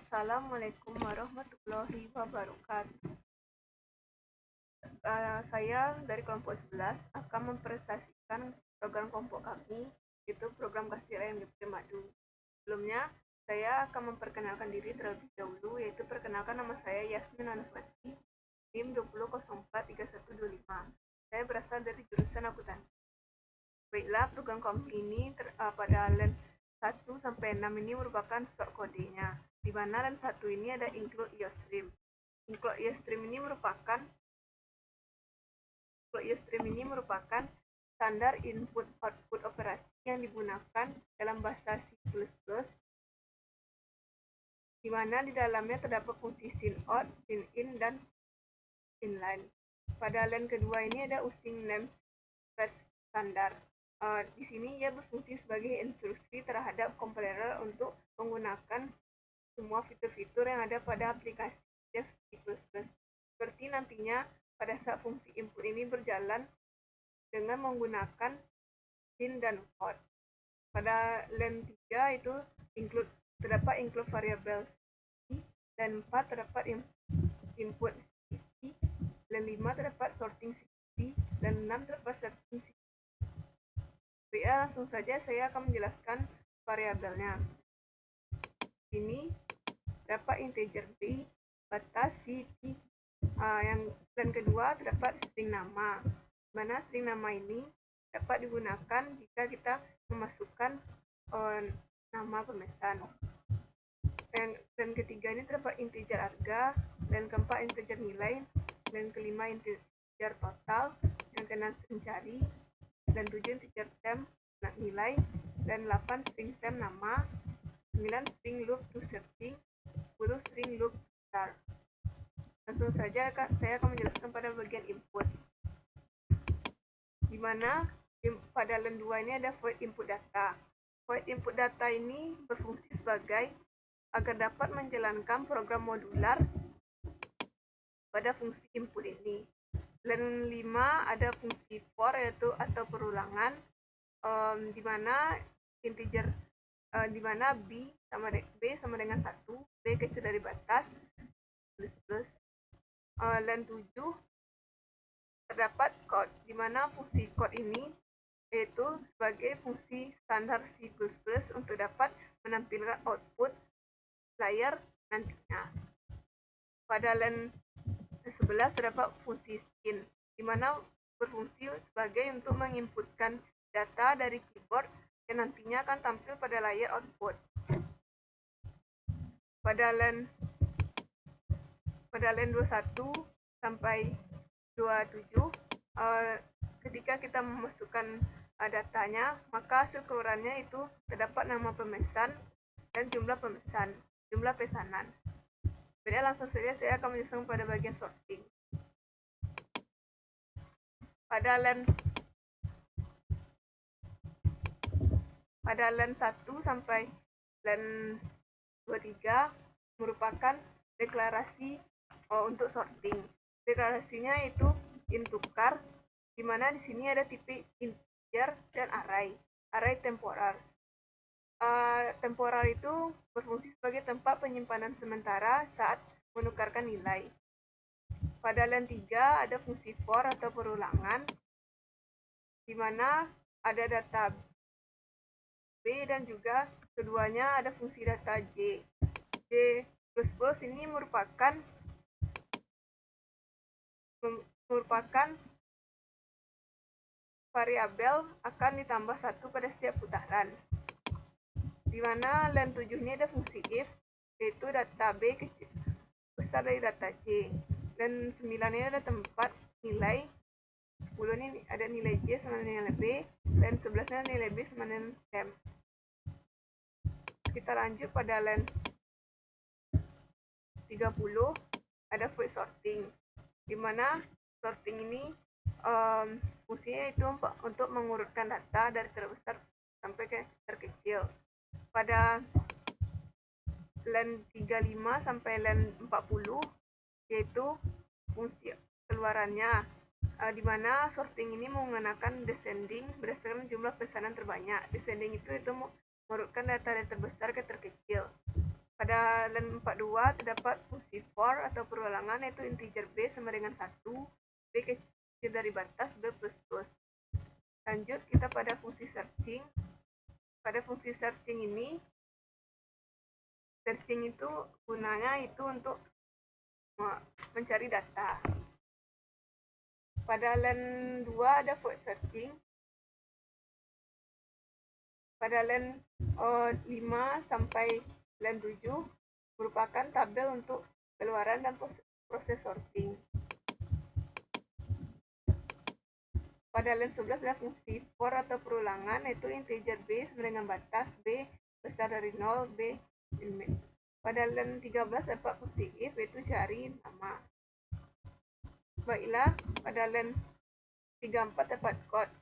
Assalamualaikum warahmatullahi wabarakatuh. Saya dari kelompok 11 akan mempresentasikan program kelompok kami, yaitu program Kasih Ayam Dapur Madu. Sebelumnya, saya akan memperkenalkan diri terlebih dahulu, yaitu perkenalkan nama saya Yasmin Anuswati, NIM 20043125. Saya berasal dari jurusan akuntansi. Baiklah, program kami ini pada len 1 sampai 6 ini merupakan short kodenya, di mana len 1 ini ada include iostream. Include iostream ini merupakan standar input-output operasi yang digunakan dalam bahasa C++, di mana di dalamnya terdapat fungsi synout, synin, dan inline. Pada len kedua ini ada using namespace standar. Di sini ia berfungsi sebagai instruksi terhadap kompiler untuk menggunakan semua fitur-fitur yang ada pada aplikasi Dev C++. Seperti nantinya pada saat fungsi input ini berjalan dengan menggunakan sin dan out. Pada len 3 itu terdapat include variable C, len 4 terdapat input C, len 5 terdapat sorting C, dan 6 terdapat sorting C. Langsung saja saya akan menjelaskan variabelnya. Ini dapat integer B, batas C, yang len kedua terdapat string nama, mana string nama ini dapat digunakan jika kita memasukkan nama pemesan. Len ketiga ini terdapat integer harga, len keempat integer nilai, len kelima integer total, yang keenam string cari, dan 7 integer temp nilai, dan 8 string temp nama, 9 string loop to searching, 10 string loop to start. Langsung saja saya akan menjelaskan pada bagian input, di mana pada len 2 ini ada void input data. Void input data ini berfungsi sebagai agar dapat menjalankan program modular pada fungsi input ini. Len 5 ada fungsi for, yaitu atau perulangan, di mana integer di mana b sama dengan 1, b kecil dari batas, plus. Len 7 terdapat code, di mana fungsi code ini yaitu sebagai fungsi standar C++ untuk dapat menampilkan output layar nantinya. Pada len 11 terdapat fungsi skin, di mana berfungsi sebagai untuk menginputkan data dari keyboard yang nantinya akan tampil pada layar output. Pada len 21 sampai 27, ketika kita memasukkan datanya, maka hasil keluarannya itu terdapat nama pemesan dan jumlah pesanan. Jadi langsung saja saya akan menyusun pada bagian sorting. Pada len 1 sampai len 23 merupakan deklarasi untuk sorting. Deklarasinya itu intukar, di mana di sini ada tipe integer dan array. Array temporal. Temporal itu berfungsi sebagai tempat penyimpanan sementara saat menukarkan nilai. Pada len 3 ada fungsi for atau perulangan, di mana ada data B dan juga keduanya ada fungsi data J. J++ ini merupakan variabel akan ditambah 1 pada setiap putaran. Di mana len 7 ini ada fungsi if, yaitu data B kecil besar dari data J. Len 9 ini ada tempat nilai, 10 ini ada nilai J sama dengan nilai B, dan 11 ini ada nilai B sama dengan temp. Kita lanjut pada len 30 ada void sorting, di mana sorting ini fungsinya itu untuk mengurutkan data dari terbesar sampai ke terkecil. Pada len 35 sampai len 40 yaitu fungsi keluarannya, di mana sorting ini menggunakan descending berdasarkan jumlah pesanan terbanyak. Descending itu mengurutkan data dari terbesar ke terkecil. Pada len 42 terdapat fungsi for atau perulangan, yaitu integer b sama dengan 1, b kecil dari batas, b plus plus. Lanjut kita pada fungsi searching. Pada fungsi searching ini, searching itu gunanya itu untuk mencari data. Pada len 2 ada void searching. Pada len 5 sampai len 7 merupakan tabel untuk keluaran dan proses sorting. Pada len 11 ada fungsi for atau perulangan, yaitu integer b sama dengan batas, b besar dari 0, b min. Pada len 13 dapat fungsi if, yaitu cari nama. Baiklah, pada len 34 dapat code.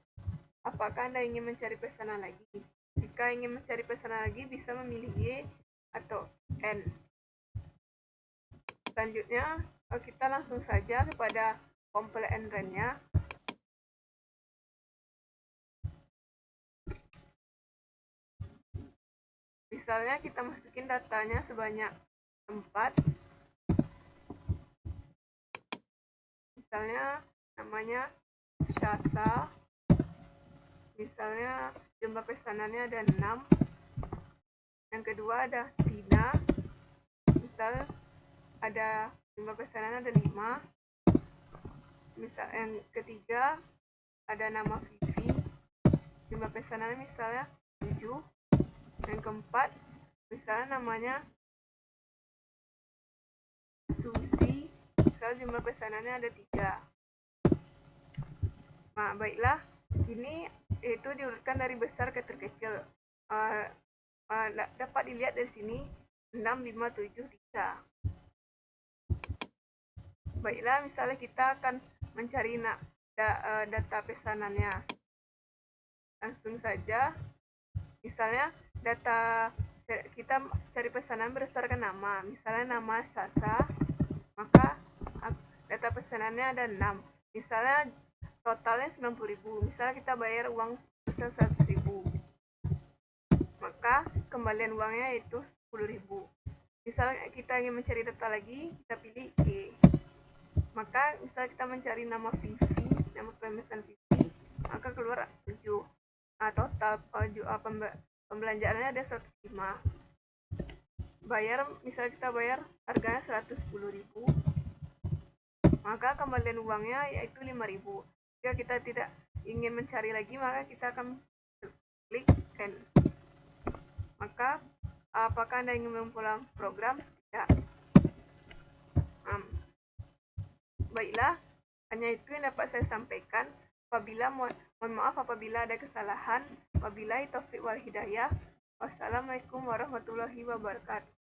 Apakah Anda ingin mencari pesanan lagi? Jika ingin mencari pesanan lagi, bisa memilih Y atau N. Selanjutnya, kita langsung saja kepada compile and run-nya. Misalnya kita masukin datanya sebanyak 4. Misalnya namanya Syasa. Misalnya jumlah pesanannya ada 6. Yang kedua ada Tina. Misal ada jumlah pesanan ada 5. Misal yang ketiga ada nama Vivi. Jumlah pesanannya misalnya 7. Yang keempat misalnya namanya Susi. Misal jumlah pesanannya ada 3. Nah, baiklah, ini itu diurutkan dari besar ke terkecil. Dapat dilihat dari sini 6, 5, 7, 3. Baiklah, misalnya kita akan mencari data pesanannya. Langsung saja, misalnya data kita cari pesanan berdasarkan nama. Misalnya nama Sasa, maka data pesanannya ada 6. Misalnya totalnya 90.000. Misalnya kita bayar uang sebesar 100.000. Maka kembalian uangnya itu 10.000. Misalnya kita ingin mencari data lagi, kita pilih E. Maka misalnya kita mencari nama Vivi, nama pemesan Vivi, maka keluar 7. Nah, total pembelanjaannya ada 105. Bayar, misalnya kita bayar harganya 110.000, maka kembalian uangnya yaitu 5.000. Jika kita tidak ingin mencari lagi, maka kita akan klik N. Maka apakah Anda ingin mengulang program? Tidak. Baiklah, hanya itu yang dapat saya sampaikan. Mohon maaf apabila ada kesalahan. Wabillahi taufiq wal hidayah. Wassalamualaikum warahmatullahi wabarakatuh.